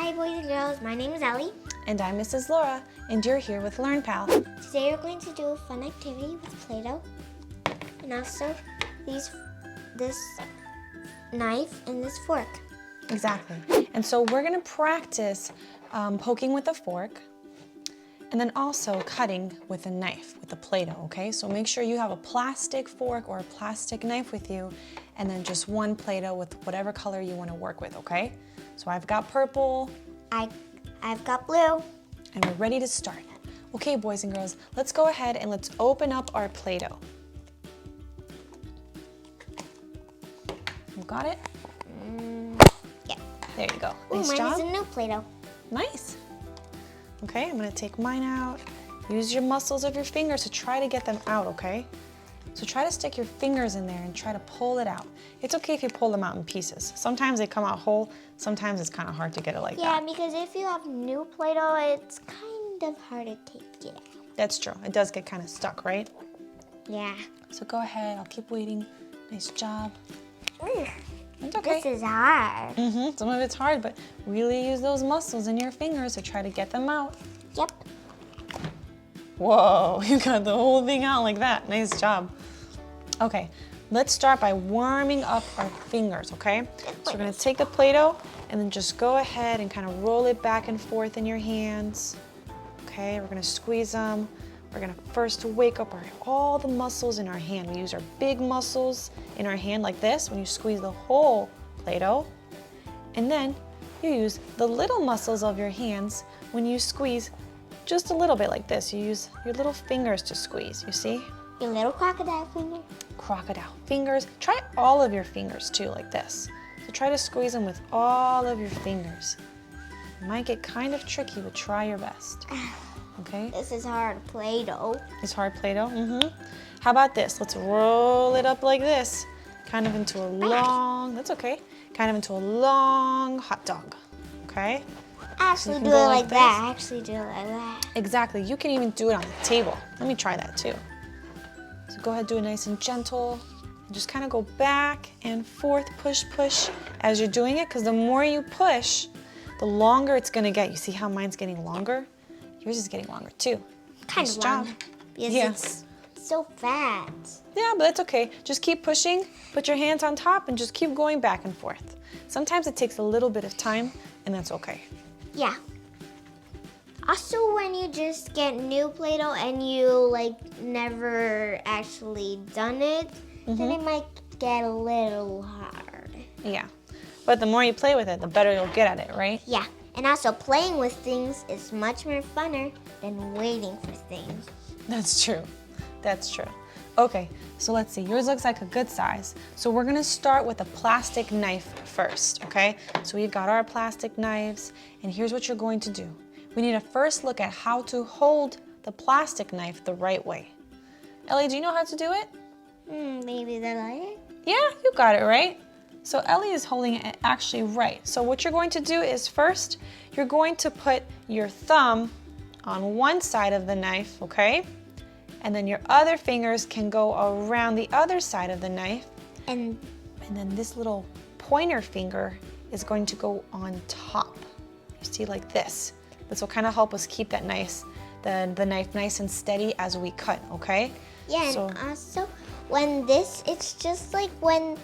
Hi boys and girls, my name is Ellie. And I'm Mrs. Laura, and you're here with LearnPal. Today we're going to do a fun activity with Play-Doh and also this knife and this fork. Exactly. And so we're gonna practice poking with a fork and then also cutting with a knife, with a Play-Doh, okay? So make sure you have a plastic fork or a plastic knife with you and then just one Play-Doh with whatever color you wanna work with, okay? So I've got purple. I've got blue. And we're ready to start. Okay, boys and girls, let's go ahead and let's open up our Play-Doh. You got it? Yeah. There you go. Ooh, Nice mine job. is a new Play-Doh. Nice. Okay, I'm gonna take mine out. Use your muscles of your fingers to try to get them out, okay? So try to stick your fingers in there and try to pull it out. It's okay if you pull them out in pieces. Sometimes they come out whole, sometimes it's kind of hard to get it like that. Yeah, because if you have new Play-Doh, it's kind of hard to take it out. That's true. It does get kind of stuck, right? Yeah. So go ahead, I'll keep waiting. Nice job. Ugh, It's okay. this is hard. Some of it's hard, but really use those muscles in your fingers to try to get them out. Yep. Whoa, you got the whole thing out like that. Nice job. Okay, let's start by warming up our fingers, okay? So we're gonna take the Play-Doh and then just go ahead and kind of roll it back and forth in your hands. Okay, we're gonna squeeze them. We're gonna first wake up all the muscles in our hand. We use our big muscles in our hand like this when you squeeze the whole Play-Doh. And then you use the little muscles of your hands when you squeeze just a little bit like this. You use your little fingers to squeeze, you see? Your little crocodile finger. Crocodile fingers. Try all of your fingers too, like this. So try to squeeze them with all of your fingers. It might get kind of tricky, but try your best. Okay? This is hard Play-Doh. It's hard Play-Doh? How about this? Let's roll it up like this. Kind of into a long, that's okay. Kind of into a long hot dog, okay? Actually can do go it like like that. Actually do it like that. Exactly, you can even do it on the table. Let me try that too. So go ahead, do it nice and gentle. And just kind of go back and forth, push, push as you're doing it, because the more you push, the longer it's gonna get. You see how mine's getting longer? Yours is getting longer too. Kind Nice of job. long. Yes, Yeah. it's so fat. Yeah, but that's okay. Just keep pushing, put your hands on top, and just keep going back and forth. Sometimes it takes a little bit of time, and that's okay. Yeah. Also, when you just get new Play-Doh and you never actually done it, then it might get a little hard. Yeah, but the more you play with it, the better you'll get at it, right? Yeah, and also playing with things is much more funner than waiting for things. That's true. That's true. Okay, so let's see. Yours looks like a good size. So we're gonna start with a plastic knife first, okay? So we've got our plastic knives, and here's what you're going to do. We need to first look at how to hold the plastic knife the right way. Ellie, do you know how to do it? Maybe the lighter? Yeah, you got it right. So Ellie is holding it actually right. So what you're going to do is first, you're going to put your thumb on one side of the knife, okay? And then your other fingers can go around the other side of the knife. And then this little pointer finger is going to go on top. You see, like this. This will kind of help us keep that the knife nice and steady as we cut, okay? yeah, So- and also when it's just like when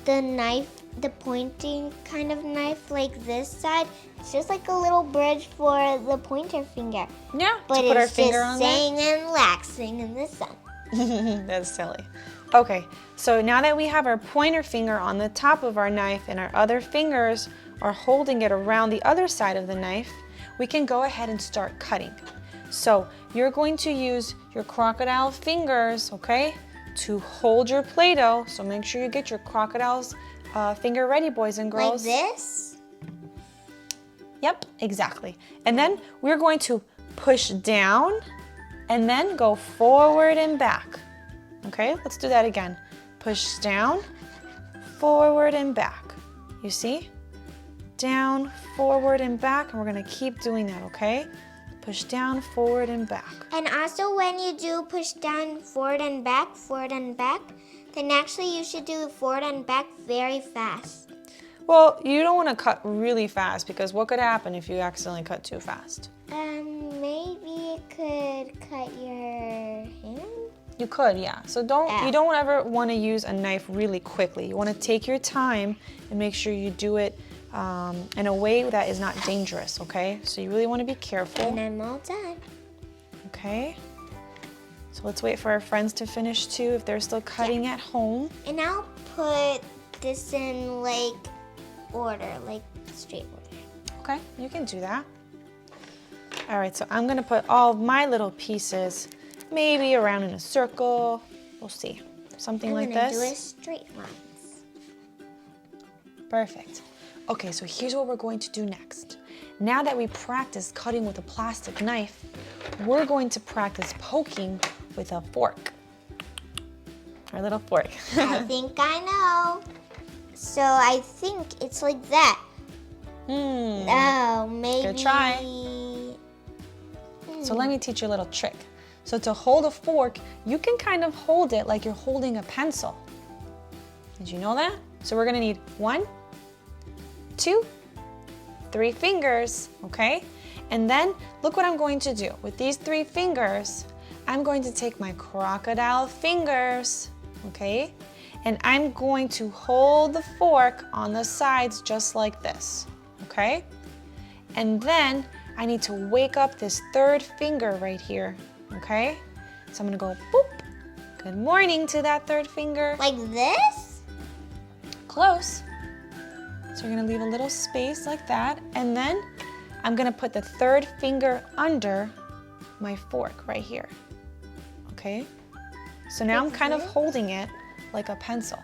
the knife, the pointing kind of knife like this side, it's just like a little bridge for the pointer finger. Yeah, But to put our it's finger just on there. saying and relaxing in the sun. That's silly. Okay, so now that we have our pointer finger on the top of our knife and our other fingers are holding it around the other side of the knife, we can go ahead and start cutting. So you're going to use your crocodile fingers, okay, to hold your Play-Doh. So make sure you get your crocodile's finger ready, boys and Like girls. this? Yep, exactly. And then we're going to push down and then go forward and back. Okay, let's do that again. Push down, forward and back. You see? Down, forward and back, and we're gonna keep doing that, okay? Push down, forward and back. And also when you do push down, forward and back, then actually you should do forward and back very fast. Well, you don't want to cut really fast because what could happen if you accidentally cut too fast? Maybe it could cut your hand. You could, yeah. So you don't ever want to use a knife really quickly. You want to take your time and make sure you do it in a way that is not dangerous, okay? So you really want to be careful. And I'm all done. Okay. So let's wait for our friends to finish too if they're still cutting at home. And I'll put this in like order, like straight order. Okay, you can do that. All right, so I'm gonna put all of my little pieces maybe around in a circle. We'll see. Something like this. I'm gonna do it straight lines. Perfect. Okay, so here's what we're going to do next. Now that we practiced cutting with a plastic knife, we're going to practice poking with a fork. Our little fork. I think I know. So I think it's like that. Oh, maybe. Good try. So let me teach you a little trick. So to hold a fork, you can kind of hold it like you're holding a pencil. Did you know that? So we're gonna need 1, 2, 3 fingers, okay? And then look what I'm going to do. With these 3 fingers, I'm going to take my crocodile fingers, okay? And I'm going to hold the fork on the sides just like this, okay? And then I need to wake up this 3rd finger right here, okay? So I'm gonna go boop. Good morning to that 3rd finger. Like this? Close. So we're gonna leave a little space like that. And then I'm gonna put the 3rd finger under my fork right here, okay? So now I'm kind of holding it like a pencil.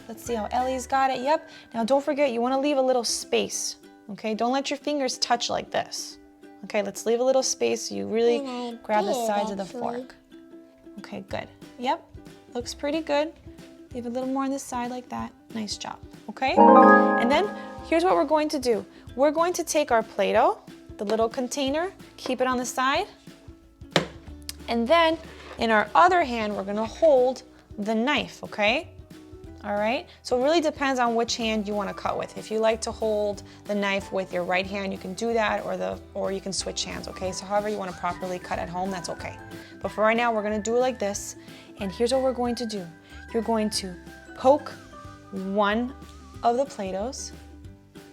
Let's see how Ellie's got it. Yep. Now don't forget, you want to leave a little space, okay? Don't let your fingers touch like this. Okay, let's leave a little space so you really grab the sides of the fork. Okay, good. Yep, looks pretty good. Leave a little more on the side like that. Nice job, okay? And then here's what we're going to do. We're going to take our Play-Doh, the little container, keep it on the side, and then in our other hand, we're gonna hold the knife, okay? All right, so it really depends on which hand you want to cut with. If you like to hold the knife with your right hand, you can do that, or you can switch hands, okay? So however you want to properly cut at home, that's okay. But for right now, we're gonna do it like this, and here's what we're going to do. You're going to poke one of the Play-Dohs.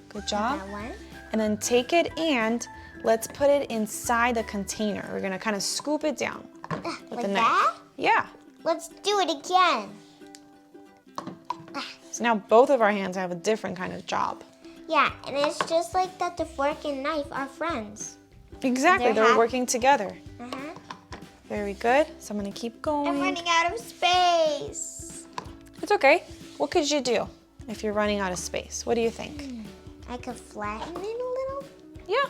Good job. That one. And then take it and let's put it inside the container. We're gonna kind of scoop it down with Like the knife. that? Yeah. Let's do it again. So now both of our hands have a different kind of job. Yeah, and it's just like that the fork and knife are friends. Exactly, they're working together. Uh-huh. Very good. So I'm gonna keep going. I'm running out of space. It's okay. What could you do if you're running out of space? What do you think? I could flatten it a little. Yeah.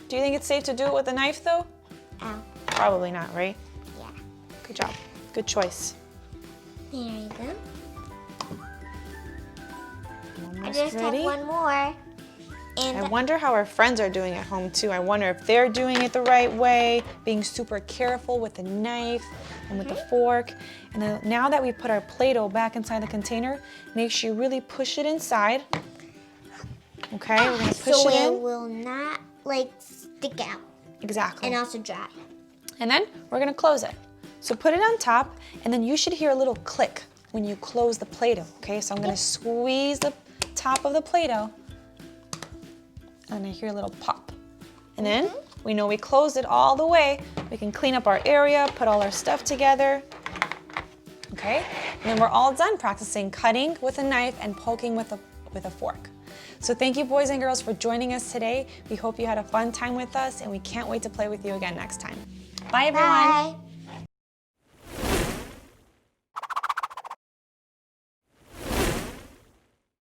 Do you think it's safe to do it with a knife though? Oh, Probably not, right? yeah. Good job. Good choice. There you go. I Almost just ready. have one more. And I wonder how our friends are doing at home too. I wonder if they're doing it the right way, being super careful with the knife and with the fork. And then now that we put our Play-Doh back inside the container, make sure you really push it inside. Okay, we're gonna push so it in. it will not like stick out Exactly. and also dry. And then we're gonna close it. So put it on top, and then you should hear a little click when you close the Play-Doh, okay? So I'm gonna squeeze the top of the Play-Doh, and I hear a little pop. And then we know we closed it all the way. We can clean up our area, put all our stuff together, okay? And then we're all done practicing cutting with a knife and poking with a fork. So thank you, boys and girls, for joining us today. We hope you had a fun time with us, and we can't wait to play with you again next time. Bye, everyone. Bye.